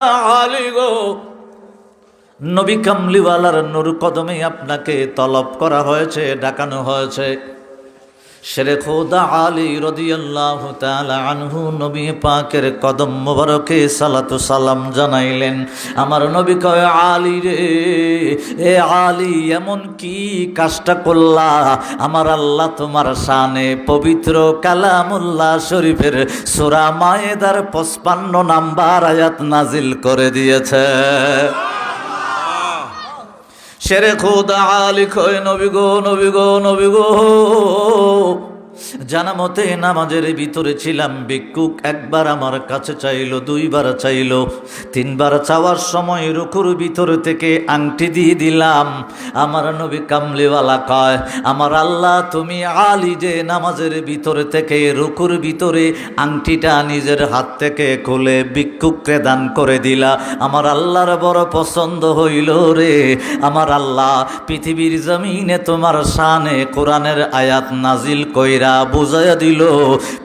আলী গো, নবী কামলিওয়ালার নূর কদমে আপনাকে তলব করা হয়েছে, ডাকানো হয়েছে। শেরে খোদা আলী রাদিয়াল্লাহু তাআলা আনহু নবী পাকের কদম মোবারকে সালাতু সালাম জানাইলেন। আমার নবী কয়, আলী রে, এ আলী, এমন কি কাজটা করলা? আমার আল্লাহ তোমার শানে পবিত্র কালামুল্লাহ শরীফের সূরা মায়েদার 55 নাম্বার আয়াত নাজিল করে দিয়েছে। শেরে খোদা আলী কয়, নবী গো, নবী গো, নবী গো, জানা মতে নামাজের ভিতরে ছিলাম, ভিক্ষুক একবার আমার কাছে চাইলো, দুইবার চাইলো, তিনবার চাওয়ার সময় রুকুর ভিতর থেকে আংটি দিয়ে দিলাম। আমার নবী কামলিওয়ালা কয়, আমার আল্লাহ তুমি আলী যে নামাজের ভিতর থেকে রুকুর ভিতরে আংটিটা নিজের হাত থেকে খুলে ভিক্ষুককে দান করে দিলা। আমার আল্লাহর বড় পছন্দ হইল রে। আমার আল্লাহ পৃথিবীর জমিনে তোমার শানে কোরআনের আয়াত নাজিল কইরা বুঝাইয়া দিল,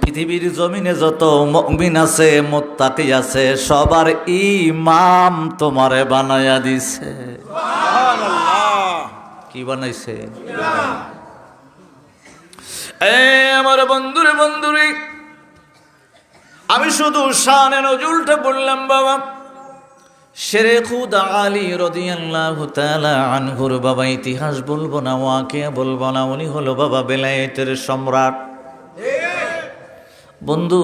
পৃথিবীর জমিনে যত মুমিন আছে, মুত্তাকি আছে, সবার ইমাম তোমারে বানায়া দিছে। সুবহানাল্লাহ। কি বানাইছে? আমার বন্ধুরে, বন্ধুরে, আমি শুধু শানে নজরুলটা বললাম বাবা। শেরে খুদা আলী রাদিয়াল্লাহু তাআলা আনহুর বাবা ইতিহাস বলবো না, ওয়াকিয়া বলবো না, উনি হলো বাবা বেলায়েতের সম্রাট। বন্ধু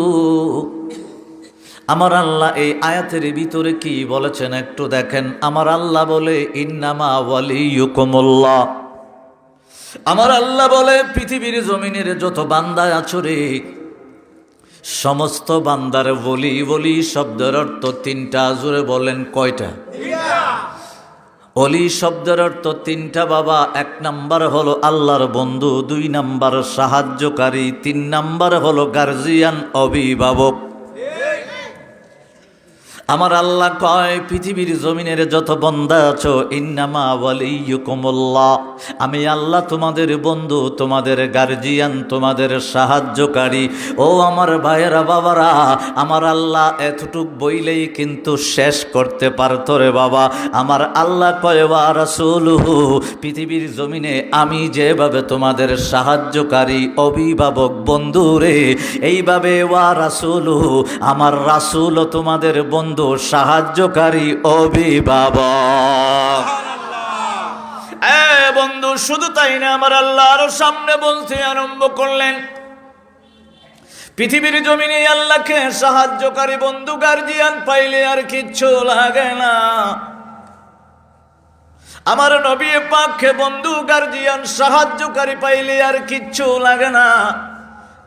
আমার আল্লাহ এই আয়াতের ভিতরে কি বলেছেন একটু দেখেন। আমার আল্লাহ বলে, ইন্নামা ওয়ালিয়ুকুমুল্লাহ। আমার আল্লাহ বলে, পৃথিবীর জমিনের যত বান্দা আছো রে, সমস্ত বান্দার বলি। বলি শব্দের অর্থ তিনটা। জোরে বলেন কয়টা? অলি শব্দের অর্থ তিনটা বাবা। এক নাম্বার হলো আল্লাহর বন্ধু, দুই নাম্বার সাহায্যকারী, তিন নাম্বার হলো গার্জিয়ান, অভিভাবক। আমার আল্লাহ কয়, পৃথিবীর জমিনের যত বান্দা আছো, ইন্নামা ওয়ালিয়ুকুমুল্লাহ, আমি আল্লাহ তোমাদের বন্ধু, তোমাদের গার্জিয়ান, তোমাদের সাহায্যকারী। ও আমার ভাইয়েরা, বাবারা, আমার আল্লাহ এতটুক বইলেই কিন্তু শেষ করতে পারতো রে বাবা। আমার আল্লাহ কয়, ওয়া রাসূলুহু, পৃথিবীর জমিনে আমি যেভাবে তোমাদের সাহায্যকারী, অভিভাবক, বন্ধু রে, এইভাবে ওয়া রাসূলুহু, আমার রাসূলও তোমাদের বন্ধু, সাহায্যকারী, অভিভাবক। বন্ধু শুধু তাই না, আমার আল্লাহ আরো সামনে বলতে আরম্ভ করলেন, পৃথিবীর জমিনে আল্লাহকে সাহায্যকারী, বন্ধু, গার্জিয়ান পাইলে আর কিচ্ছু লাগে না। আমার নবী পাককে বন্ধু, গার্জিয়ান, সাহায্যকারী পাইলে আর কিচ্ছু লাগে না।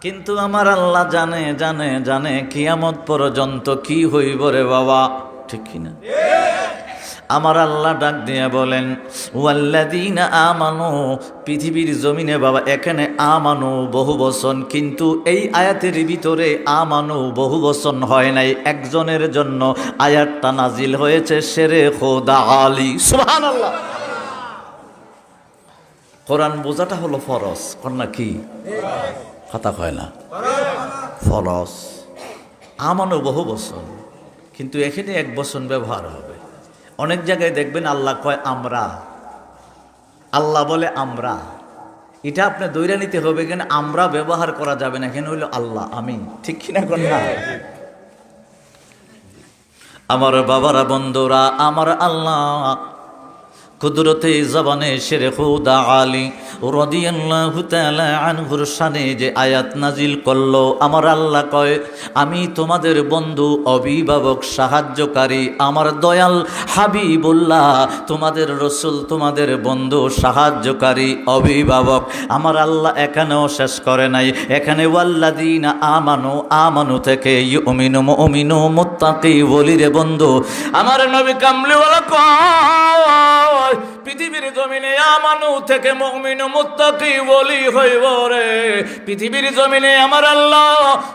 কিন্তু আমার আল্লাহ জানে, জানে, জানে কিয়ামত পর্যন্ত কি হইব রে বাবা, ঠিক কিনা? আমার আল্লাহ ডাক দিয়ে বলেন, ওয়াল্লাযীনা আমানু, পৃথিবীর জমিনে বাবা এখানে আমানু বহু বচন, কিন্তু এই আয়াতের ভিতরে আমানু বহু বচন হয় নাই, একজনের জন্য আয়াতটা নাজিল হয়েছে, শেরে খোদা আলী। সুবহানাল্লাহ। কোরআন বোঝাটা হলো ফরজ, কন্যা কি কথা কয় না, ফরজ। আমানু বহু বচন, কিন্তু এখানে এক বচন ব্যবহার হবে। অনেক জায়গায় দেখবেন আল্লাহ কয় আমরা, আল্লাহ বলে আমরা। এটা আপনি দৈরা নিতে হবে, কেন আমরা ব্যবহার করা যাবে না, কেন হইল আল্লাহ, আমি, ঠিক কিনা কন্যা? আমার বাবারা, বন্ধুরা, আমার আল্লাহ কুদরতে জবানে শেরে খুদা আলী রাদিয়াল্লাহু তাআলা আনহুর শানে যে আয়াত নাজিল করলো, আমার আল্লাহ কয়, আমি তোমাদের বন্ধু, অভিভাবক, সাহায্যকারী, আমার দয়াল হাবিবুল্লাহ, তোমাদের রসুল, তোমাদের বন্ধু, সাহায্যকারী, অভিভাবক। আমার আল্লাহ এখানেও শেষ করে নাই, এখানে ওয়াল্লাযীনা আমানু, আমানু থেকে ইউমিনু, মুমিনু, মুত্তাকি, বলিরে বন্ধু। আমার নবী কামলিওয়ালা কয়, পৃথিবীর জমিনে আমানু থেকে মুমিন, মুত্তাকি, ওলি হইব রে। পৃথিবীর জমিনে আমার আল্লাহ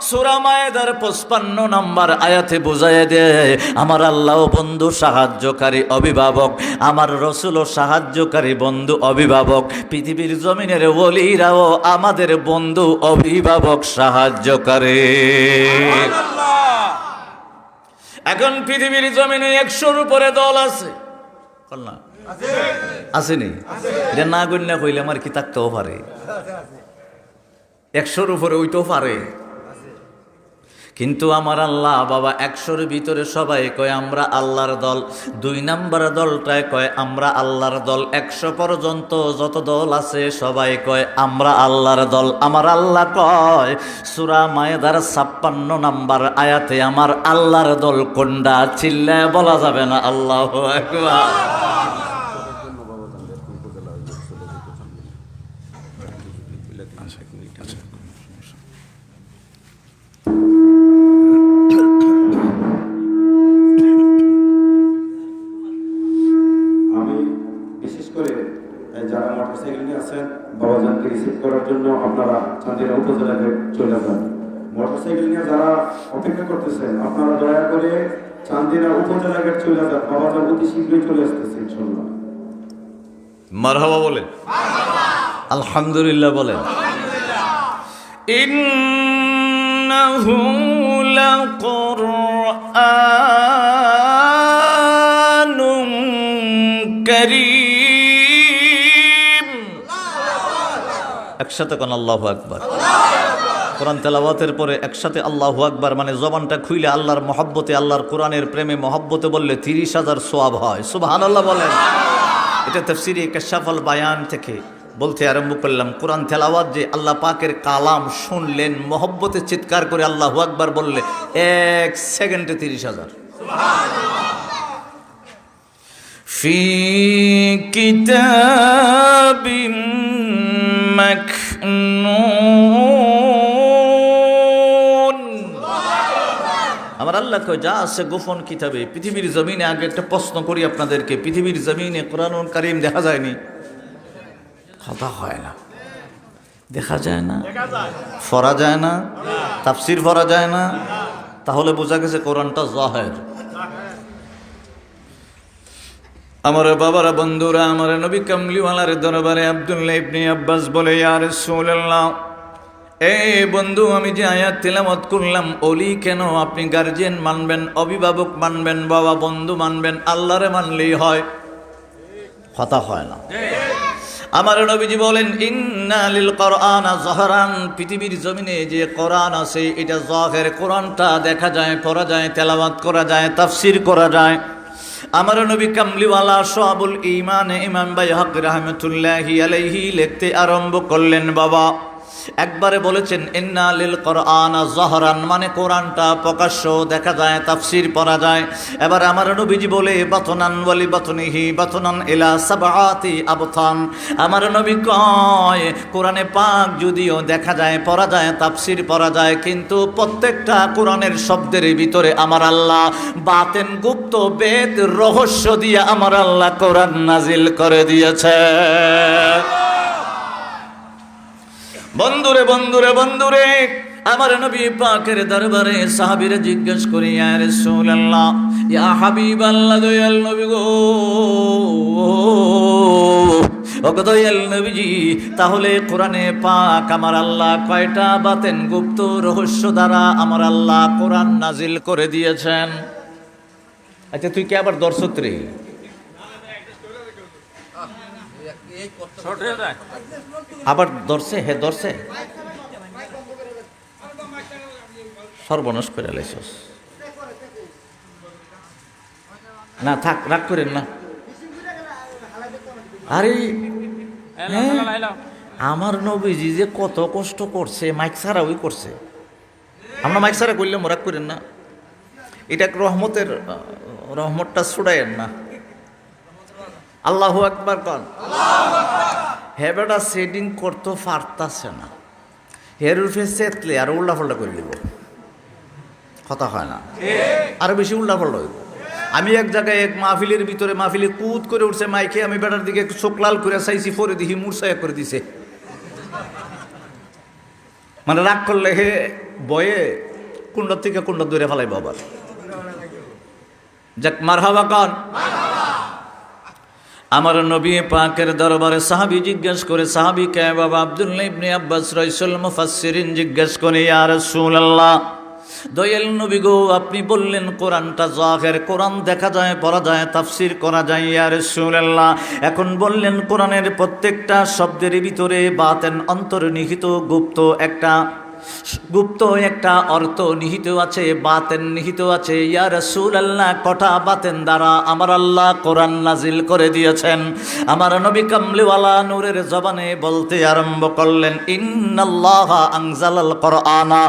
সূরা মায়েদার 55 নাম্বার আয়াতে বুঝাইয়া দেয়, আমার আল্লাহ বন্ধু, সাহায্যকারী, অভিভাবক, আমার রসুলও সাহায্যকারী, বন্ধু, অভিভাবক। পৃথিবীর জমিনের ওলিরাও আমাদের বন্ধু, অভিভাবক, সাহায্যকারী। এখন পৃথিবীর জমিনে 100-র উপরে দল আছে, না আসেনি? এটা না গণ্য কইলে আমার কি থাকতেও পারে, 100-র উপরে ওইটাও পারে। কিন্তু আমার আল্লাহ বাবা 100-র ভিতরে সবাই কয় আমরা আল্লাহর দল, 2 নাম্বার দলটায় কয় আমরা আল্লাহর দল, 100 পর্যন্ত যত দল আছে সবাই কয় আমরা আল্লাহর দল। আমার আল্লাহ কয় সূরা মায়েদার 56 নাম্বার আয়াতে আমার আল্লাহর দল কোনটা চিল্লায় বলা যাবে না। আল্লাহু আকবার। যারা মোটরসাইকেল নিয়ে আছেন বাবাজানকে রিসিভ করার জন্য আপনারা চান্দিনা উপজেলাতে চলে যান। মোটরসাইকেল নিয়ে যারা অপেক্ষা করতেছেন আপনারা দয়া করে চান্দিনা উপজেলাতে চলে যান, বাবাজান অতি শীঘ্রই চলে আসতেছে ইনশাআল্লাহ। মারহাবা বলেন, আলহামদুলিল্লাহ বলেন। ইন্নাহু লাকুরআনুন কারীম। একসাথে কোন আল্লাহু আকবার। কোরআন তেলাওয়াতের পরে একসাথে আল্লাহু আকবার মানে জবানটা খুইলে আল্লাহর মহব্বতে, আল্লাহর কোরআনের প্রেমে মহব্বতে বললে 30,000 সওয়াব হয়। সুবহানাল্লাহ বলেন। এটা তাফসীরে কাশফুল বায়ান থেকে বলতে আরম্ভ করলাম। কোরআন তেলাওয়াত যে আল্লাহ পাকের কালাম শুনলেন, মহব্বতে চিৎকার করে আল্লাহু আকবার বললে 1 সেকেন্ডে 30,000। ফি কিতাবিম মাকনুন। আমার আল্লাহ কয় যা আছে গোপন কিতাবে। পৃথিবীর জমিনে আগে একটা প্রশ্ন করি আপনাদেরকে, পৃথিবীর জমিনে কোরআনুল কারীম দেখা যায়নি? কথা হয় না, দেখা যায় না, পড়া যায় না, তাফসীর পড়া যায় না, তাহলে বোঝা গেছে কোরআনটা জাহের। আমার বাবারা, বন্ধুরা, আমার নবী কামলিওয়ালার দরবারে আব্দুল্লাহ ইবনে আব্বাস বলে, ইয়া রাসূলুল্লাহ, এই বন্ধু আমি যে আয়াত তেলাওয়াত করলাম, ওলি কেন? আপনি গার্জিয়ান মানবেন, অভিভাবক মানবেন, বাবা বন্ধু মানবেন, আল্লাহরে মানলেই হয়। কথা হয় না। আমার নবীজি বলেন ইন্না লিল কোরআনা যাহরান। পৃথিবীর জমিনে যে কোরআন আছে এটা জাহের, কোরআনটা দেখা যায়, পড়া যায়, তেলাওয়াত করা যায়, তাফসীর করা যায়। আমার নবী কামলিওয়ালা শাহুল ঈমান ইমাম বাইহাকী রাহমাতুল্লাহি আলাইহি লিখতে আরম্ভ করলেন, বাবা একবারে বলেছেন ইন্না লিল কোরআনা যাহরান মানে কোরআনটা প্রকাশ্য দেখা যায়, তাফসীর পড়া যায়। এবার আমার নবীজি বলে বাতনান ওয়ালি বাতনিহি বাতনান ইলা সাবআতি আবতান। আমার নবী কয় কোরআনে পাক যদিও দেখা যায়, পড়া যায়, তাফসীর পড়া যায়, কিন্তু প্রত্যেকটা কোরআনের শব্দের ভিতরে আমার আল্লাহ বাতেন গুপ্ত বেদ রহস্য দিয়ে আমার আল্লাহ কোরআন নাজিল করে দিয়েছে। বন্ধুরে বন্ধুরে বন্ধুরে, আমার নবী পাকের দরবারে সাহাবীরা জিজ্ঞেস করে, ইয়া রাসূলুল্লাহ, ইয়া হাবিবাল্লাহ, দয়াল নবী গো, ও দয়াল নবীজি, তাহলে কোরআনে পাক আমার আল্লাহ কয়টা বাতেন গুপ্ত রহস্য দ্বারা আমার আল্লাহ কোরআন নাজিল করে দিয়েছেন? আচ্ছা তুই কি আবার দর্শক রে? আবার ধরছে, হে ধরছে, সর্বনাশ করে লাইছস। না থাক, রাগ করেন না। আরে আমার নবীজি যে কত কষ্ট করছে, মাইক ছাড়া ওই করছে। আমরা মাইক ছাড়া করলে রাগ করেন না। এটা রহমতের, রহমতটা ছুড়াইয়েন না। আল্লাহু আকবার কন। হেবেটা সেটিং করতে পারতাছে না, হের উঠে চেতলে আর উল্টা পাল্টা করে দিব। কথা হয় না, আরো বেশি উল্টা পাল্টা হইব। আমি এক জায়গায় এক মাহফিলের ভিতরে, মাহফিলে কুদ করে উঠছে মাইকে, আমি বেটার দিকে একটু চোখ লাল করে চাইছি, পরে দেখি মুরসায়া করে দিছে। মানে রাগ করলে হে বয়ে কুণ্ডার থেকে কুণ্ডা দূরে ফেলাইব আবার। যাক মারহাবা কন। আমার নবী পাকের দরবারে সাহাবী জিজ্ঞেস করে, সাহাবী কে? বাবা আব্দুল্লাহ ইবনে আব্বাস রাইসুল মুফাসসিরিন জিজ্ঞেস করে, ইয়া রাসূলুল্লাহ, দয়াল নবী গো, আপনি বললেন কোরআনটা জাহের, কোরআন দেখা যায়, পড়া যায়, তাফসির করা যায় ইয়া রাসূলুল্লাহ। এখন বললেন কোরআনের প্রত্যেকটা শব্দের ভিতরে বাতেন, অন্তর্নিহিত গুপ্ত একটা অর্থ নিহিত আছে, বাতেন নিহিত আছে। ইয়া রাসূলুল্লাহ, কটা বাতেন দ্বারা আমার আল্লাহ কোরআন নাজিল করে দিয়েছেন? আমার নবী কামলিওয়ালা নূরের জবানে বলতে আরম্ভ করলেন, ইন্নাল্লাহা আনজালাল কোরআনা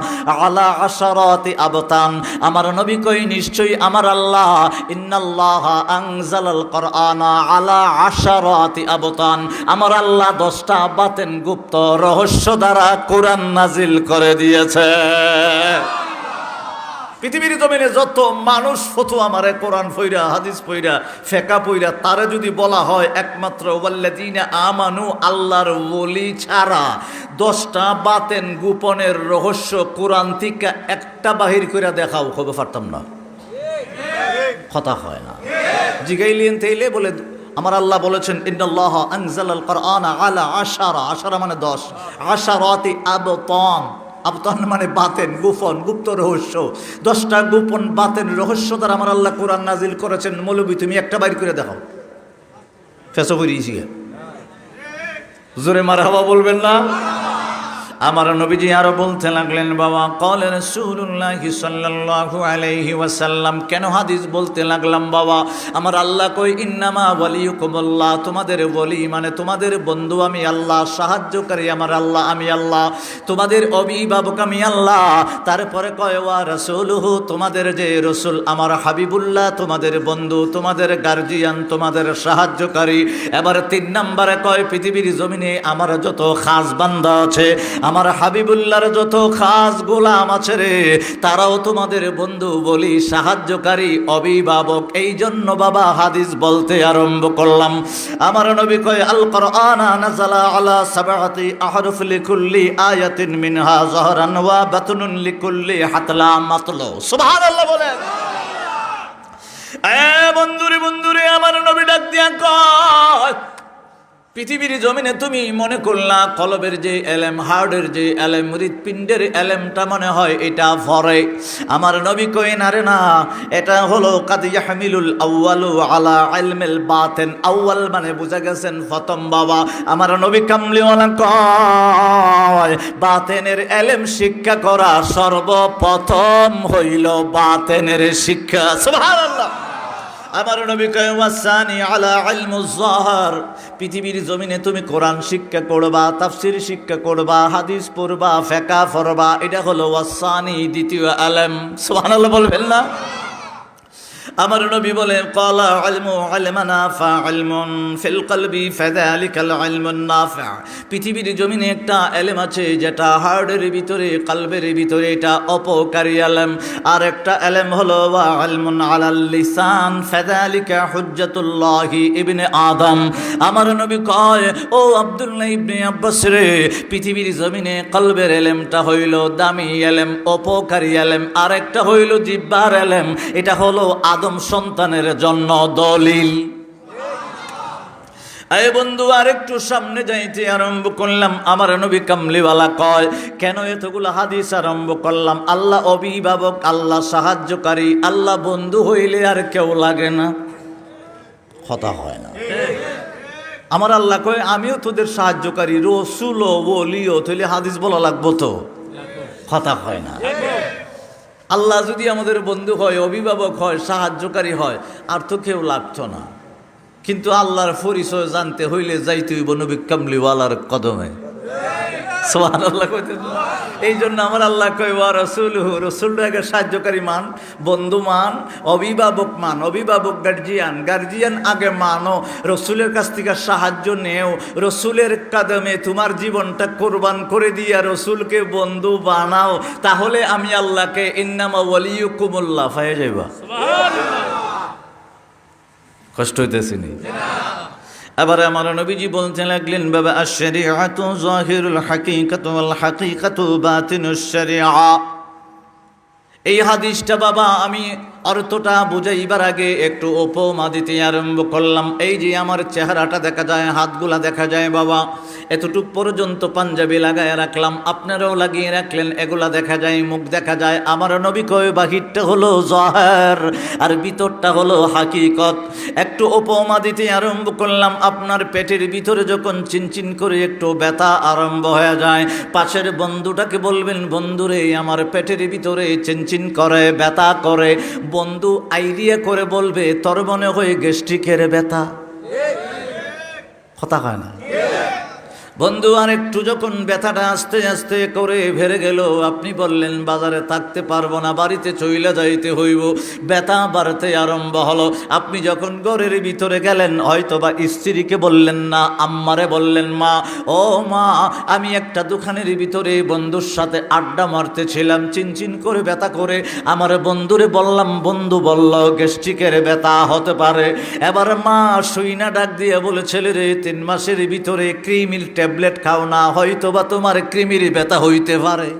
আলা আশরাতি আবতান। আমার নবী কই, নিশ্চয়ই আমার আল্লাহ, ইন্নাল্লাহা আনজালাল কোরআনা আলা আশরাতি আবতান, আমার আল্লাহ 10টা বাতেন গুপ্ত রহস্য দ্বারা কোরআন নাজিল করে দিয়েছে। পৃথিবীর জমিনে যত মানুষ ফতোয়া মারে কোরআন পইরা, হাদিস পইরা, ফেকা পইরা, তারে যদি বলা হয় একমাত্র ওয়াল্লাযীনা আমানু, আল্লাহর ওলি ছাড়া 10টা বাতেন গোপনের রহস্য কোরআন থেকে একটা বাহির কইরা দেখাও, হবে পারতাম না, কথা হয় না। জিগাইলেন তাইলে বলে আমার আল্লাহ বলেছেন, ইন্নাল্লাহা আনজালাল কোরআনা আলা আশারা, আশারা মানে 10, আশারাতি আবতান, আবতান মানে বাতেন, গোপন, গুপ্ত রহস্য। 10টা গোপন বাতেন রহস্য দ্বারা আমার আল্লাহ কোরআন নাজিল করেছেন। মৌলবী তুমি একটা বাইর করে দেখাও, ফেসো করিয়েছি, জোরে মারহাবা বলবেন না? আমার নবীজি আরো বলতে লাগলেন, বাবা ক্বালা রাসূলুল্লাহি সাল্লাল্লাহু আলাইহি ওয়াসাল্লাম, কেন হাদিস বলতে লাগলাম বাবা? আমার আল্লাহ কই, ইন্নামা ওয়ালিয়ুকুমুল্লাহ, তোমাদের ওলি মানে তোমাদের বন্ধু আমি আল্লাহ, সাহায্যকারী আমার আল্লাহ আমি আল্লাহ, তোমাদের অভিভাবক আমি আল্লাহ। তারপরে কয় ওয়া রাসূলুহু, তোমাদের যে রাসূল আমার হাবিবুল্লাহ, তোমাদের বন্ধু, তোমাদের গার্জিয়ান, তোমাদের সাহায্যকারী। এবার 3 নম্বরে কয়, পৃথিবীর জমিনে আমার যত খাস বান্দা আছে, আমার হাবিবুল্লাহর যত খাস গোলাম আছে রে, তারাও তোমাদের বন্ধু বলি, সাহায্যকারী, অভিভাবক। এই জন্য বাবা হাদিস বলতে আরম্ভ করলাম। আমার নবী কয়, আল কোরআন নাযালা আলা 7 আহরুফ লিকুল্লি আয়াতিন মিনহা যাহরান ওয়া বাতনুন লিকুল্লি হাতলা মাতলু। সুবহানাল্লাহ বলেন। বন্ধুরে আমার নবী ডাক দিয়া কয়, পৃথিবীর জমিনে তুমি মনে করলা কলবের যে এলেম, হার্টের যে এলেম, হৃৎপিণ্ডের এলেমটা মনে হয় এটা ফরে। আমার নবী কই, না রে না, এটা হলো কাদ ইয়াহমিলুল আউয়ালু আলা ইলমিল বাতিন। আউয়াল মানে বুঝা গেছেন প্রথম বাবা। আমার নবী কামলিওয়ালা কয়, বাতিনের এলেম শিক্ষা করা সর্বপ্রথম হইল বাতিনের শিক্ষা। সুবহানাল্লাহ। আমার নবী কয়, ওয়াসানি আলা ইলমুজ যাহর, পৃথিবীর জমিনে তুমি কোরআন শিক্ষা করবা, তাফসির শিক্ষা করবা, হাদিস পড়বা, ফিকহ পড়বা, এটা হলো ওয়াসানি, দ্বিতীয় ইলম। সুবহানাল্লাহ বলবেন না? আমার নবী বলে, ক্বালা ইলমু ইলমানা ফা ইলমুন ফিল কলবি ফাযালিকাল ইলমুন নাফি। পৃথিবীর জমিনে একটা ইলম আছে যেটা হার্টের ভিতরে, কলবের ভিতরে, এটা অপকারী ইলম। আর একটা ইলম হলো ওয়া ইলমুন আলাল লিসান ফাযালিকা হুজ্জাতুল্লাহি ইবনে আদম। আমার নবী কয়, ও আব্দুল্লাহ ইবনে আব্বাস রে, পৃথিবীর জমিনে কলবের ইলমটা হইল দামি ইলম, অপকারী ইলম। আর একটা হইল জিহ্বার ইলম, এটা হলো আদম সন্তানের জন্য দলিল। এই বন্ধু, আর একটু সামনে যাইতে আরম্ভ করলাম। আমার নবী কামলিওয়ালা কয়, কেন এতগুলো হাদিস আরম্ভ করলাম? আল্লাহ অভিভাবক, আল্লাহ সাহায্যকারী, আল্লাহ বন্ধু হইলে আর কেউ লাগে না, কথা হয় না। আমার আল্লাহ কয়, আমিও তোদের সাহায্যকারী, রসুল ও ওলিও, তাহলে হাদিস বলা লাগবো তো, কথা হয় না। আল্লাহ যদি আমাদের বন্ধু হয়, অভিভাবক হয়, সাহায্যকারী হয়, আর তো কেউ লাগতো না। কিন্তু আল্লাহর পরিচয় জানতে হইলে যাইতে হইব নবী কামলিওয়ালার কদমে। সুবহানাল্লাহ কইতে। এই জন্য আমার আল্লাহ কয়, ওয়া রাসূলুহু, রাসূলটাকে সাহায্যকারী মান, বন্ধু মান, অভিভাবক মান। অভিভাবক গার্জিয়ান, গার্জিয়ান আগে মানো, রসুলের কাছ থেকে সাহায্য নেও, রসুলের কদমে তোমার জীবনটা কোরবান করে দিয়া রসুলকে বন্ধু বানাও, তাহলে আমি আল্লাহকে ইন্নামা ওয়ালিয়ুকুমুল্লাহ পাওয়া যাইবা। কষ্ট হইতেছি নি? এবারে আমার নবীজি বলতে লাগলেন, বাবা আশ-শরীআতু যাহিরুল হাকীকাতু ওয়াল হাকীকাতু বাতিনুশ শরীআ। এই হাদিসটা বাবা আমি অর্থটা বুঝাইবার আগে একটু উপমা দিতে আরম্ভ করলাম। এই যে আমার চেহারাটা দেখা যায়, হাতগুলা দেখা যায় বাবা, এতটুক পর্যন্ত পাঞ্জাবি লাগায় রাখলাম, আপনারাও লাগিয়ে রাখলেন, এগুলা দেখা যায়, মুখ দেখা যায়। আমার নবী কয় বাহিরটা হলো জাহের আর ভিতরটা হলো হাকিকত। একটু উপমা দিতে আরম্ভ করলাম, আপনার পেটের ভিতরে যখন চিনচিন করে একটু ব্যথা আরম্ভ হয়ে যায়, পাশের বন্ধুটাকে বলবেন, বন্ধুরে আমার পেটের ভিতরে চিনচিন করে, ব্যথা করে। বন্ধু আইডিয়া করে বলবে, তোর মনে হয় গ্যাস্ট্রিকের ব্যথা। কথা হয় না বন্ধু? আর একটু যখন ব্যথাটা আস্তে আস্তে করে ভেড়ে গেল, আপনি বললেন বাজারে থাকতে পারবো না, বাড়িতে চইলা যাইতে হইব, ব্যথা বাড়তে আরম্ভ হলো। আপনি যখন ঘরের ভিতরে গেলেন, হয়তো বা স্ত্রীকে বললেন না, আম্মারে বললেন, মা ও মা, আমি একটা দোকানের ভিতরে বন্ধুর সাথে আড্ডা মারতেছিলাম, চিনচিন করে ব্যথা করে। আমার বন্ধুরে বললাম, বন্ধু বলল গ্যাস্ট্রিকের ব্যথা হতে পারে। এবার মা শুইনা ডাক দিয়ে বলে, ছেলে রে, 3 মাসের ভিতরে ক্রিমির ট্যাবলেট খাও না, হয়তো বা তোমার ক্রিমির ব্যথা হইতে পারে।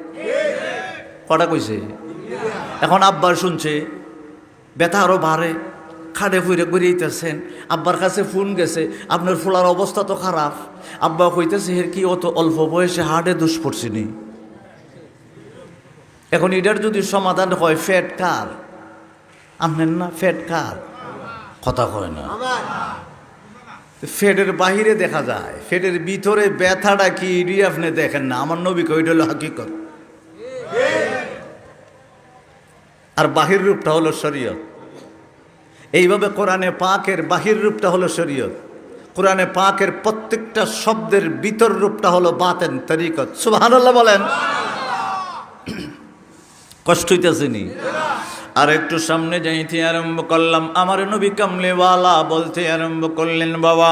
কটা কইছে? এখন আব্বার শুনছে ব্যথা আরো বাড়ে, খাটে ফুইরে গড়িয়েতেছেন, আব্বার কাছে ফোন গেছে, আপনার ফুলার অবস্থা তো খারাপ। আব্বা কইতেছে, হের কি অত অল্প বয়সে হার্টে দুষ পড়ছিনি। এখন এটার যদি সমাধান হয়, ফ্যাট কার? আপনার না? ফ্যাট কার? কথা কয় না। ফেটের বাহিরে দেখা যায়, ফেটের ভিতরে ব্যথাটা কি এটি আপনি দেখেন না। আমার নবী কই, এটা হলো হাকিকত। আর বাহির রূপটা হলো শরীয়ত। এইভাবে কোরআনে পাকের বাহির রূপটা হলো শরীয়ত, কোরআনে পাকের প্রত্যেকটা শব্দের ভিতর রূপটা হলো বাতেন, তরিকত। সুবহানাল্লাহ বলেন। কষ্ট হইতেছেনি? আর একটু সামনে যাইতে আরম্ভ করলাম, আমার নবী কামলেওয়ালা বলতে আরম্ভ করলেন, বাবা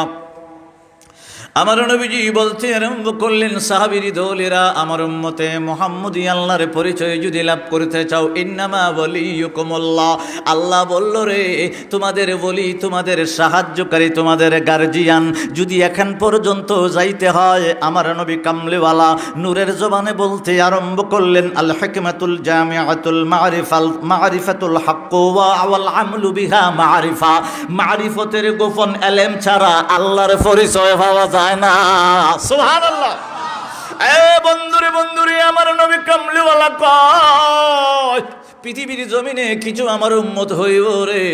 আমার নবীজি বলতে আরম্ভ করলেন, সাহাবীর দলেরা, আমার উম্মতে মুহাম্মদী আল্লাহর পরিচয় যদি লাভ করতে চাও, ইন্নামা ওয়ালিয়ুকুমুল্লাহ, আল্লাহ বলল রে, তোমাদের বলি, তোমাদের সাহায্যকারী, তোমাদের গার্জিয়ান। যদি এখন পর্যন্ত যাইতে হয়, আমার নবী কামলেওয়ালা নূরের জবানে বলতে আরম্ভ করলেন, আল হিকমাতুল জামিআতুল মারিফাতুল হক ওয়াল আমলু বিহা মারিফা। মারিফতের গোপন এলেম ছাড়া আল্লাহর পরিচয় পাওয়া যায় না। সুবহানাল্লাহ। এ বন্ধুরে, বন্ধুরে, আমার নবী কামলিওয়ালা কয়, পৃথিবীর জমিনে কিছু আমার উম্মত হইব রে,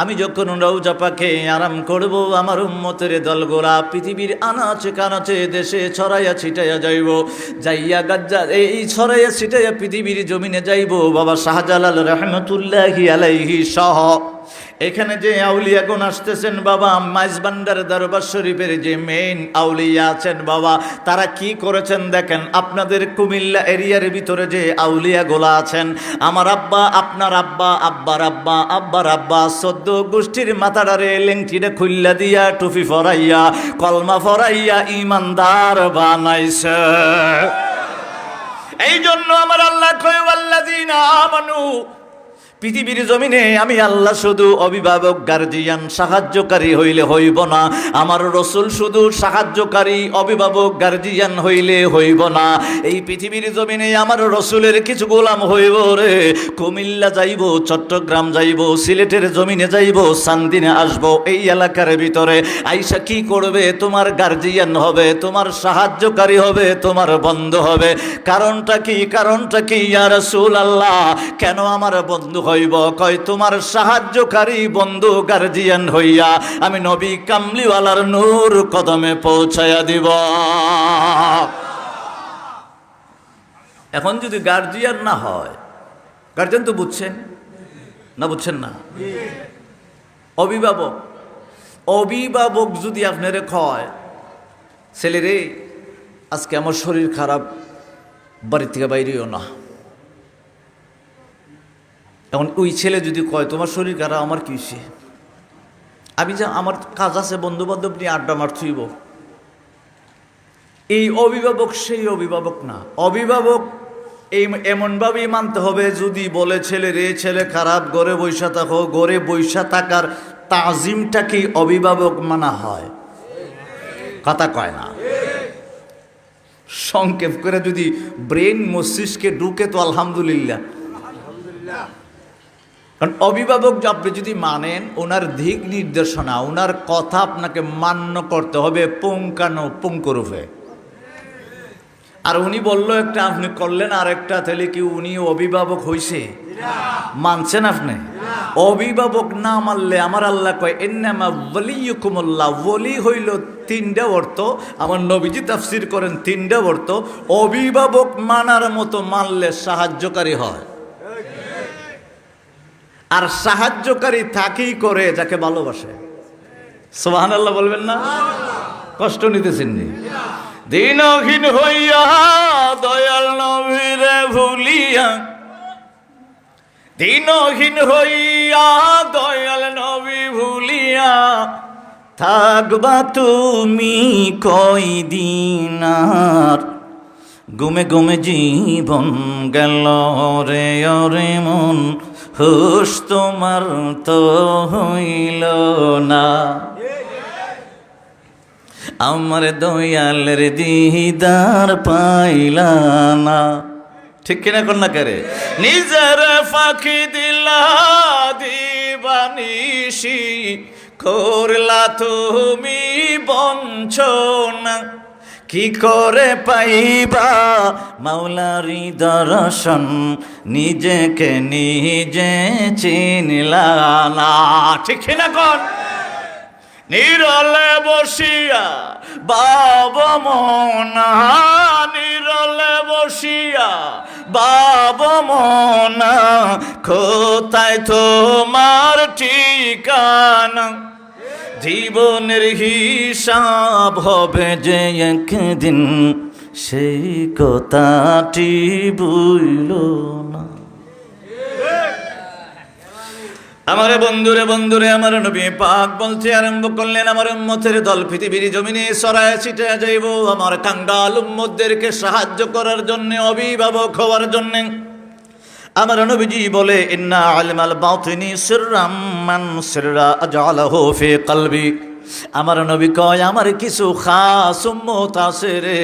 আমি যখন রওজা পাকে আরাম করব, আমার উম্মতের দলগোলা পৃথিবীর আনাচে কানাচে দেশে ছড়াইয়া ছিটাইয়া যাইব, যাইয়া গাজ্জা এই ছড়াইয়া ছিটাইয়া পৃথিবীর জমিনে যাইব। বাবা শাহজালাল রহমতুল্লাহি আলাইহি সহ এখানে যে আউলিয়াগণ আসতেছেন বাবা, মাইজবান্ডার দরবার শরীফের যে মেইন আউলিয়া আছেন বাবা, তারা কি করেছেন দেখেন। আপনাদের কুমিল্লা এরিয়ার ভিতরে যে আউলিয়াগুলা আছেন, আমার আব্বা, আপনার আব্বা, আব্বার আব্বা, আব্বার আব্বা, 14 গোষ্ঠীর মাথাটারে লেংটিরে খুল্লা দিয়া, টুপি ফরাইয়া, কলমা ফরাইয়া ইমানদার বানাইছে। এই জন্য আমার আল্লাহ কয়, ওয়াল্লাযীনা আমানু, পৃথিবীর জমিনে আমি আল্লাহ শুধু অভিভাবক, গার্জিয়ান, সাহায্যকারী হইলে হইব না। আমার রসুল শুধু সাহায্যকারী, অভিভাবক, গার্জিয়ান হইলে হইব না। এই পৃথিবীর জমিনে আমার রসুলের কিছু গোলাম হইব রে। কুমিল্লা যাইব, চট্টগ্রাম যাইব, সিলেটের জমিনে যাইব, চান্দিনে আসব, এই এলাকার ভিতরে আইসা কি করবে? তোমার গার্জিয়ান হবে, তোমার সাহায্যকারী হবে, তোমার বন্ধু হবে। কারণটা কি? কারণটা কি ইয়া রাসূলুল্লাহ? কেন আমার বন্ধু হইব? কয়, তোমার সাহায্যকারী, বন্ধু, গার্জিয়ান হইয়া আমি নবী কামলিওয়ালার নূর কদমে পৌঁছায়া দিব। এখন যদি গার্জিয়ান না হয়, গার্জিয়ান তো বুঝছেন না? বুঝছেন না? অভিভাবক, অভিভাবক যদি আপনারে কয়, ছেলে রে আজকে আমার শরীর খারাপ, বাড়ি থেকে বাইরেও না। এখন ওই ছেলে যদি কয়, তোমার শরীর খারাপ, আমার কি হইছে? আমি যা, আমার কাজ আছে, বন্ধু বান্ধব নিয়ে আড্ডা মার থুইব। এই অভিভাবক সেই অভিভাবক না। অভিভাবক এই এমনভাবেই মানতে হবে, যদি বলে ছেলে রে ছেলে খারাপ, ঘরে বৈশা থাকো, ঘরে বৈশা থাকার তাজিমটা কি অভিভাবক মানা হয়? কথা কয় না। সংক্ষেপ করে যদি ব্রেন মস্তিষ্কে ঢুকে তো আলহামদুলিল্লাহ। কারণ অভিভাবক আপনি যদি মানেন, ওনার দিক নির্দেশনা, ওনার কথা আপনাকে মান্য করতে হবে পুঙ্খানুপুঙ্খরূপে। আর উনি বললো একটা, আপনি করলেন আর একটা, তাহলে কি উনি অভিভাবক হইছে? মানছেন আপনি? অভিভাবক না মানলে আমার আল্লাহ কয় ইন্নামা ওয়ালিয়ুকুমুল্লাহ, ওলি হইল তিনটা অর্থ। আমার নবীজি তাফসির করেন তিনটা অর্থ। অভিভাবক মানার মতো মানলে সাহায্যকারী হয়, আর সাহায্যকারী তাকেই করে যাকে ভালোবাসে। সুবহানাল্লাহ বলবেন না? কষ্ট নিতেছেন নি? দিনহীন হইয়া দয়াল নবীরে ভুলিয়া, দিনহীন হইয়া দয়াল নবী ভুলিয়া, থাকবা তুমি কই দিন আর, গুমে গুমে জীবন গেল রে ওরে মন, হুশ তোমার তো হইল না। আমার দয়ালের দিদার পাইলা না। ঠিক কিনা কন্যা করে? নিজের ফাঁকি দিলা দিবানিশি, করলা তুমি বঞ্চনা, কি করে পাইবা মাওলারি দর্শন, নিজেকে নিজে চিনলা না। ঠিক কিনা কন? নিরলে বসিয়া বাবা মনা, নিরলে বসিয়া বাবা মনা, কোথায় তোমার ঠিকানা, জীবনের হিসাব হবে যে একদিন, সেই কথাটি ভুইল না। আমার বন্ধুরে বন্ধুরে, আমার নবী পাক বলতে আরম্ভ করলেন, আমার উম্মতের দল পৃথিবীর জমিনে ছড়ায় ছিটায় যাইব আমার কাঙ্গাল উম্মতদেরকে সাহায্য করার জন্য, অভিভাবক হওয়ার জন্য। আমার নবীজি বলে ইন্না আলমাল বাতিনি সিররাম মান সিররা আজআলাহু ফি কলবি। আমার নবী কয় আমার কিছু খাস উম্মত আছে রে,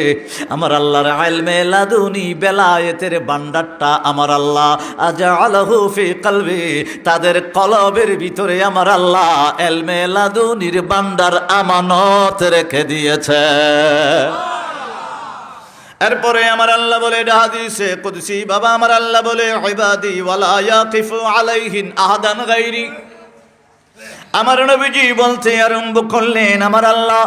আমার আল্লাহর ইলমে লাদুনি বেলায়েতের ভান্ডারটা আমার আল্লাহ আজআলাহু ফি কলবি, তাদের কলবের ভিতরে আমার আল্লাহ ইলমে লাদুনির ভান্ডার আমানত রেখে দিয়েছে। এরপরে আমার আল্লাহ বলে, এটা হাদিসে কুদসি, বাবা আমার আল্লাহ বলে ইবাদি ওয়ালা ইয়াকিফু আলাইহিন আহাদান গায়রি। আমার নবীজি বলতে আরম্ভ করলেন, আমার আল্লাহ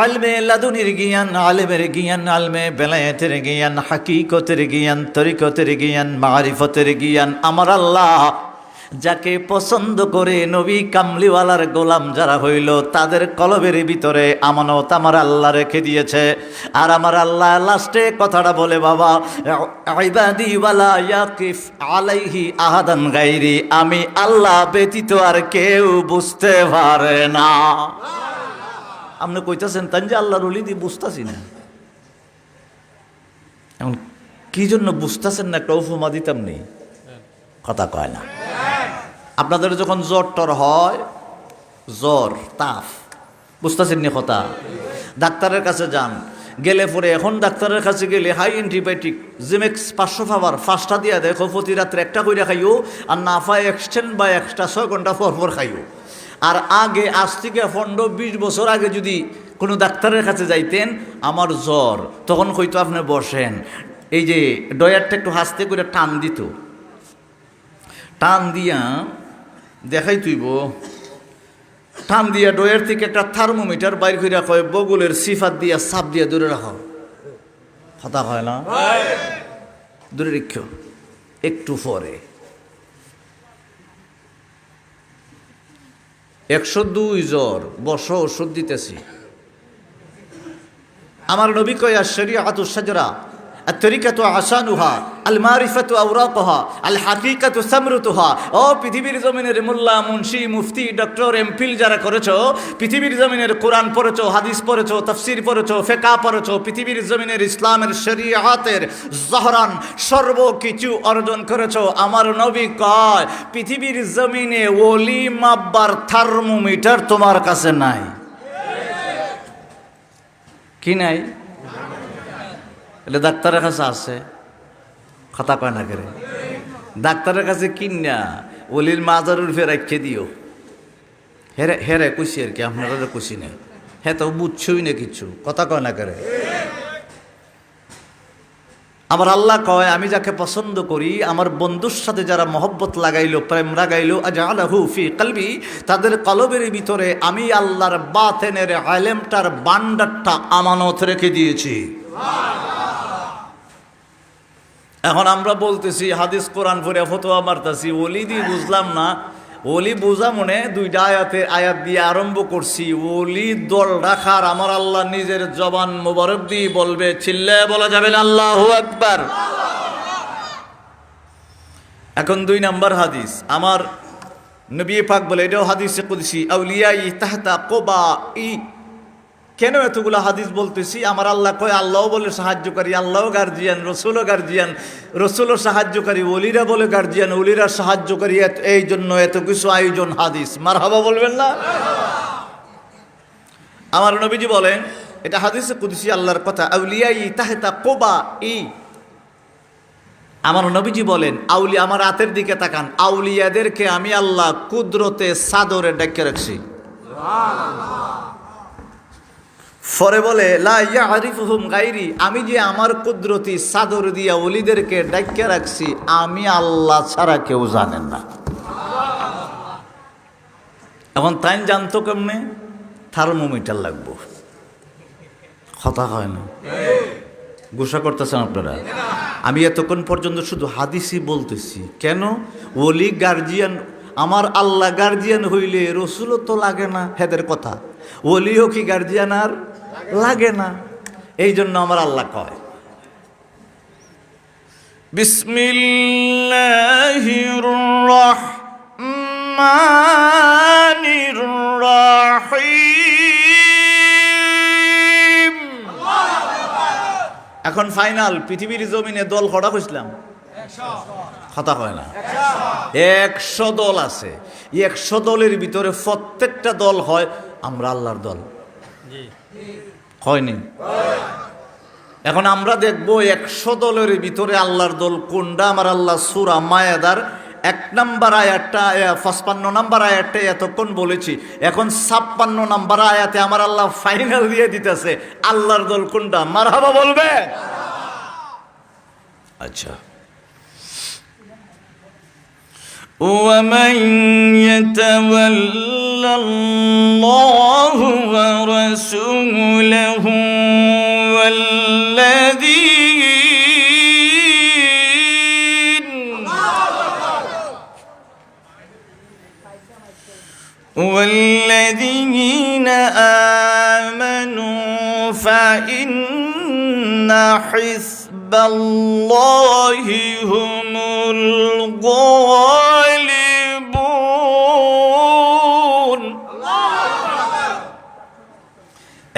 আলমে লাদুনির জ্ঞান, আলেমের জ্ঞান, আলমে বেলায়েতের জ্ঞান, হাকিকতের জ্ঞান, তরিকতের জ্ঞান, মারিফতের জ্ঞান আমার আল্লাহ যাকে পছন্দ করে নবী কামলিওয়ালার গোলাম যারা হইল, তাদের কলবের ভিতরে আমানত আমার আল্লাহ রেখে দিয়েছে। আর আমার আল্লাহ লাস্টে কথাটা বলে, বাবা ইবাদি ওয়ালা ইয়াকিফ আলাইহি আহাদান গায়রি, আমি আল্লাহ ব্যতীত আর কেউ বুঝতে পারে না। আপনি কইতাছেন তাই যে আল্লাহর ওলি দিয়ে বুঝতাছি না, এখন কি জন্য বুঝতাছেন না একটা উপমা দিতাম নেই, কথা কয় না। আপনাদের যখন জ্বর টর হয়, জ্বর তাপ, বুঝতেছেন নি কথা, ডাক্তারের কাছে যান, গেলে পরে এখন ডাক্তারের কাছে গেলে হাই অ্যান্টিবায়োটিক জিমেক্স 500 পাবার 5টা দিয়া দেখো, প্রতি রাত্রে একটা করে খাইও, আর না পায় এক্সটেন্ড বা এক্সট্রা 6 ঘন্টা পর পর খাইও। আর আগে আজ থেকে 15-20 বছর আগে যদি কোনো ডাক্তারের কাছে যাইতেন, আমার জ্বর, তখন হয়তো আপনি বসেন, এই যে ডয়ারটা একটু হাসতে করে টান দিত, টান দিয়া দেখাই তুইব, টান দিয়া ডয়ের থেকে একটা থার্মোমিটার বাইর করে কয় বগলের সিফাত দিয়া চাপ দিয়া দূরে রাখো, কথা হয় না, দূরে রেখো। একটু পরে 102 জ্বর, বসো ওষুধ দিতেছি। আমার নবী কয় আশ-শরীআতু শাজরা, আত-তরিকাতু আসানুহা, আল মারিফাতু আওরাকুহা, আল হাকিকাতু সামরুতুহা। ও পৃথিবীর জমিনের মোল্লা, মুন্সি, মুফতি, ডক্টর, এমফিল যারা করেছো, পৃথিবীর জমিনের কোরআন পড়েছো, হাদিস পড়েছো, তাফসীর পড়েছো, ফিকহ পড়েছো, পৃথিবীর জমিনের ইসলামের শরীআতের জহরান সর্বকিছু অর্জন করেছো। আমার নবী কয় পৃথিবীর জমিনে ওলি মাপবার থার্মোমিটার তোমার কাছে নাই। কি নাই? এটা ডাক্তারের কাছে আছে, কথা কয় না করে, ডাক্তারের কাছে কিনা ওলির মাজারের ফের রাখিয়ে দিও। হেরে হেরে কইছি আর কি, আপনারা কইছি না, হ্যাঁ তো বুঝছই না কিছু, কথা কয় না করে। আমার আল্লাহ কয় আমি যাকে পছন্দ করি, আমার বন্ধুর সাথে যারা মহব্বত লাগাইলো, প্রেম লাগাইলো, আজআলাহু ফি কলবি, তাদের কলবের ভিতরে আমি আল্লাহর বাতেনের ইলমটার ভান্ডারটা আমানত রেখে দিয়েছি। এখন আমরা বলতেছি হাদিস কোরআন পড়ে ফতোয়া মারতাছি, ওলি দিয়ে বুঝলাম না, ওলি বোঝা মনে দুইটা আয়াত দিয়ে আরম্ভ করছি। ওলি দল রাখার আমার আল্লাহ নিজের জবান মোবারক দিয়ে বলবে, চিল্লায় বলা যাবে না আল্লাহু আকবার। এখন 2 নম্বর হাদিস, আমার নবী পাক বলে, এটাও হাদিসে কুদসি, আউলিয়াই তাহতা কোবাই। কেন এতগুলো হাদিস বলতেছি? আমার আল্লাহ কয়, আল্লাহও বলে সাহায্যকারী, আল্লাহও গার্জিয়ান, রসুলও গার্জিয়ান, রসুলও সাহায্যকারী, ওলিরা বলে গার্জিয়ান, ওলিরা সাহায্যকারী, এই জন্য এত কিছু আয়োজন হাদিস। মারহাবা বলবেন না? আমার নবীজি বলেন, এটা হাদিসে কুদসি আল্লাহর কথা, আউলিয়াই তাহতা কোবাই। আমার নবীজি বলেন, আউলিয়া, আমার রাতের দিকে তাকান, আউলিয়াদেরকে আমি আল্লাহ কুদরতে চাদরে ডেকে রাখছি। পরে বলে, লা ইয়ারিফুহুম গায়রি, আমি যে আমার কুদরতি চাদর দিয়া ওলিদেরকে ডেকে রাখছি, আমি আল্লাহ ছাড়া কেউ জানেন না। এখন তাই জানতো কেমনে? থার্মোমিটার লাগবো, কথা হয় না, গুসা করতেছেন আপনারা। আমি এতক্ষণ পর্যন্ত শুধু হাদিসই বলতেছি, কেন? ওলি গার্জিয়ান, আমার আল্লাহ গার্জিয়ান হইলে রসুলও তো লাগে না, হেদের কথা, ওলিও কি গার্জিয়ান আর লাগে না? এই জন্য আমার আল্লাহ কয়, বিসমিল্লাহির রহমানির রহিম। এখন ফাইনাল, পৃথিবীর জমিনে দল কটা কইছিলাম? কথা হয় না, 100 দল আছে। 100 দলের ভিতরে প্রত্যেকটা দল হয় আমরা আল্লাহর দল, হয়নি? এখন আমরা দেখবো 100 দলের ভিতরে আল্লাহর দল কোনটা। আমার আল্লাহ সূরা মায়েদার 1 নম্বর আয়াতটা, 55 নম্বর আয়াতটা এতক্ষণ বলেছি, এখন 56 নম্বর আয়াতে আমার আল্লাহ ফাইনাল দিয়ে দিতেছে আল্লাহর দল কোনটা। মারহাবা বলবে? আচ্ছা, ومن يتولى الله ورسوله والذين آمنوا فإن حزب الله هم الغالبون।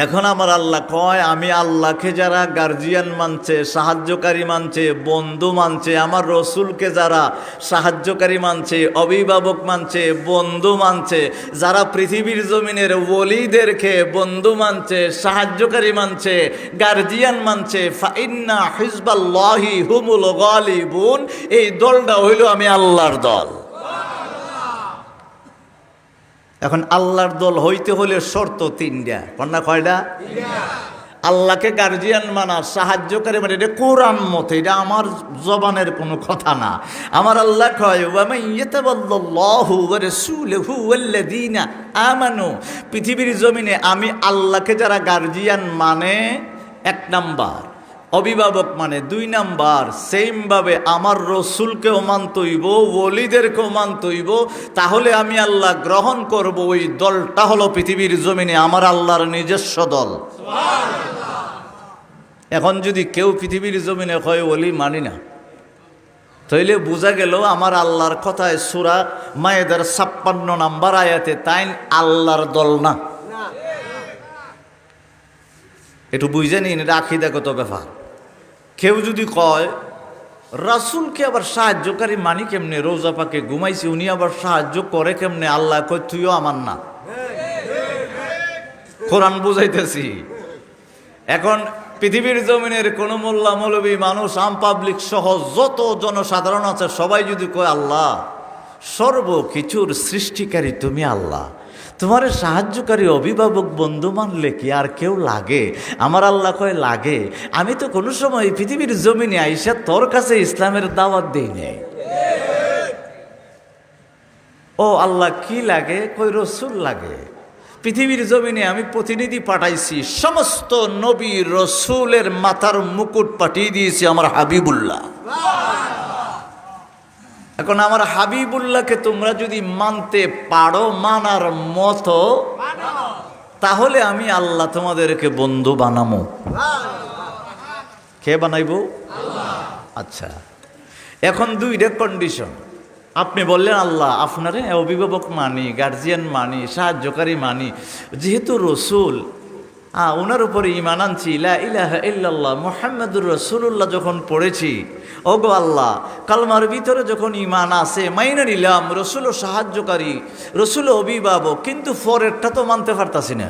এখন আমার আল্লাহ কয়, আমি আল্লাহকে যারা গার্জিয়ান মানছে, সাহায্যকারী মানছে, বন্ধু মানছে, আমার রসুলকে যারা সাহায্যকারী মানছে, অভিভাবক মানছে, বন্ধু মানছে, যারা পৃথিবীর জমিনের ওলিদেরকে বন্ধু মানছে, সাহায্যকারী মানছে, গার্জিয়ান মানছে, ফাইন্না হিজবাল্লাহি হুমুল গালিবুন, এই দলটা হইল আমি আল্লাহর দল। এখন আল্লাহর দল হইতে হলে শর্ত 3টা, কন্যা কয়টা? আল্লাহকে গার্জিয়ান মানা, সাহায্যকারী মানে, এটা কোরআন মতে, এটা আমার জবানের কোনো কথা না। আমার আল্লাহ কয়, ওয়ামান ইয়াতাওয়াল্লাহু ওয়া রাসূলুহু ওয়াল্লাযীনা আমানু, পৃথিবীর জমিনে আমি আল্লাহকে যারা গার্জিয়ান মানে 1 নাম্বার, অভিভাবক মানে 2 নাম্বার, সেইমভাবে আমার রসুলকেও মানতে হইব, ওলিদেরকেও মানতে হইব, তাহলে আমি আল্লাহ গ্রহণ করব। ওই দলটা হলো পৃথিবীর জমিনে আমার আল্লাহর নিজস্ব দল। এখন যদি কেউ পৃথিবীর জমিনে কয় ওলি মানি না, তাইলে বোঝা গেল আমার আল্লাহর কথায় সূরা মায়েদার 56 নম্বর আয়াতে তাই আল্লাহর দল না। একটু বুঝে নিন, এটা আকীদাগত ব্যাপার। কেউ যদি কয় রাসূলকে আবার সাহায্যকারী মানি কেমনে, রোজা পাকে ঘুমাইছি, উনি আবার সাহায্য করে কেমনে? আল্লাহ কয় তুইও আমার না, কোরআন বুঝাইতেছি। এখন পৃথিবীর জমিনের কোন মোল্লা মৌলবী মানুষ, আম পাবলিক সহ যত জনসাধারণ আছে, সবাই যদি কয় আল্লাহ, সর্বকিছুর সৃষ্টিকারী তুমি আল্লাহ, তোমার সাহায্যকারী অভিভাবক বন্ধু মানলে কি আর কেউ লাগে? আমার আল্লাহ কয় লাগে। আমি তো কোনো সময় এই পৃথিবীর জমিনে আইসা তোর কাছে ইসলামের দাওয়াত দেই নাই। ও আল্লাহ, কি লাগে? কই রসুল লাগে। পৃথিবীর জমিনে আমি প্রতিনিধি পাঠাইছি, সমস্ত নবী রসুলের মাথার মুকুট পাঠিয়ে দিয়েছি আমার হাবিবুল্লাহ। এখন আমার হাবিবুল্লাহকে তোমরা যদি মানতে পারো, মানার মতো, তাহলে আমি আল্লাহ তোমাদেরকে বন্ধু বানাবো। কে বানাইব? আচ্ছা, এখন দুইটা কন্ডিশন। আপনি বললেন আল্লাহ আপনারে অভিভাবক মানি, গার্জিয়ান মানি, সাহায্যকারী মানি, যেহেতু রসুল ওনার উপরে ঈমান আনছি, লা ইলাহা ইল্লাল্লাহ মুহাম্মাদুর রাসূলুল্লাহ যখন পড়েছি, ওগো আল্লাহ কালমার ভিতরে যখন ঈমান আছে, মাইনা নিলাম রসুল ও সাহায্যকারী, রসুল ও অভিভাবক, কিন্তু ফরেরটা তো মানতে পারতাছি না।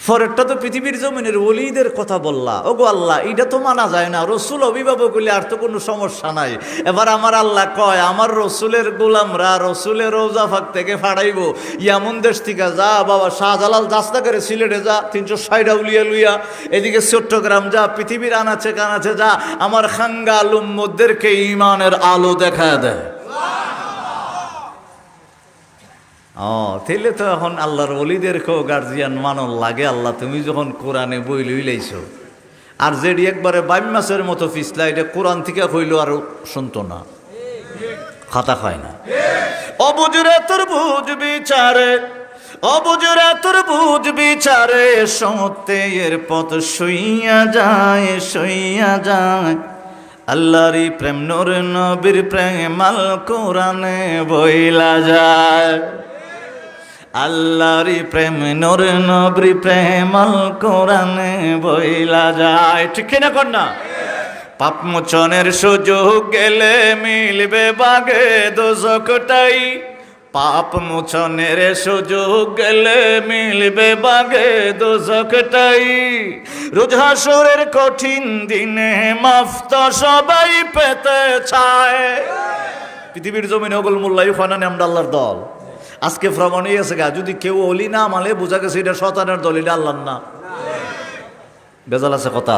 ফরেরটা তো পৃথিবীর জমিনের ওলিদের কথা বললা, ওগো আল্লাহ এটা তো মানা যায় না, রসুল অভিভাবক হইলে আর তো কোনো সমস্যা নাই। এবার আমার আল্লাহ কয় আমার রসুলের গোলামরা রসুলের রওজা ফাঁক থেকে ফাড়াইব, ইয়ামন দেশ থেকে যা বাবা শাহজালাল দাস্তা করে সিলেটে যা, 360 আউলিয়া লুইয়া, এদিকে চট্টগ্রাম যা, পৃথিবীর আনাচে কানাচে যা, আমার খাঙ্গাল উম্মতদেরকে ঈমানের আলো দেখায় দেয়। তাইলে তো এখন আল্লাহর ওলিদেরকেও গার্জিয়ান মানন লাগে। আল্লাহ তুমি যখন কোরআনে বই লইলাইছো, আর যেটি একবারে 22 মাসের মতো ফিসলা, এটা কোরআন থেকে হইল আর শুনতো না, খাতা খায় না। অবুজরে তোর বুঝ বিচারে, অবুজরে তোর বুঝ বিচারে, সত্যের পথ সইয়া যায়, সইয়া যায়। আল্লাহরই প্রেম নূর নবীর প্রেম আল কোরআনে বইলা যায়। আল্লাহরই প্রেম নূর নবীর প্রেম আল কোরআনে বইলা যায়। ঠিক না কর না? পাপ মোচনের সুযোগ গেলে মিলবে বাগে দোজখটাই, পাপ মোচনের সুযোগ গেলে মিলবে বাগে দোজখটাই। রোজ হাসরের কঠিন দিনে মাফ তো সবাই পেতে চায়। পৃথিবীর জমিনে ওগুল মোল্লাই খানানে আমরা আল্লাহর দল। আজকে প্রমাণ হয়েছে গা, যদি কেউ অলি না মালে বোঝা গেছে এটা শয়তানের দল, এটা আল্লাহর না। বেজাল আছে কথা।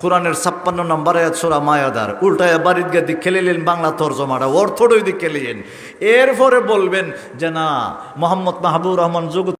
কোরআনের 56 নম্বর আয়াত সূরা মায়াদার উল্টায় বাড়ির গিয়ে দিক খেলিলেন, বাংলা তর্জমাটা অর্থডই দিক খেলিলেন। এরপরে বলবেন যে না, মোহাম্মদ মাহবুব রহমান জগৎ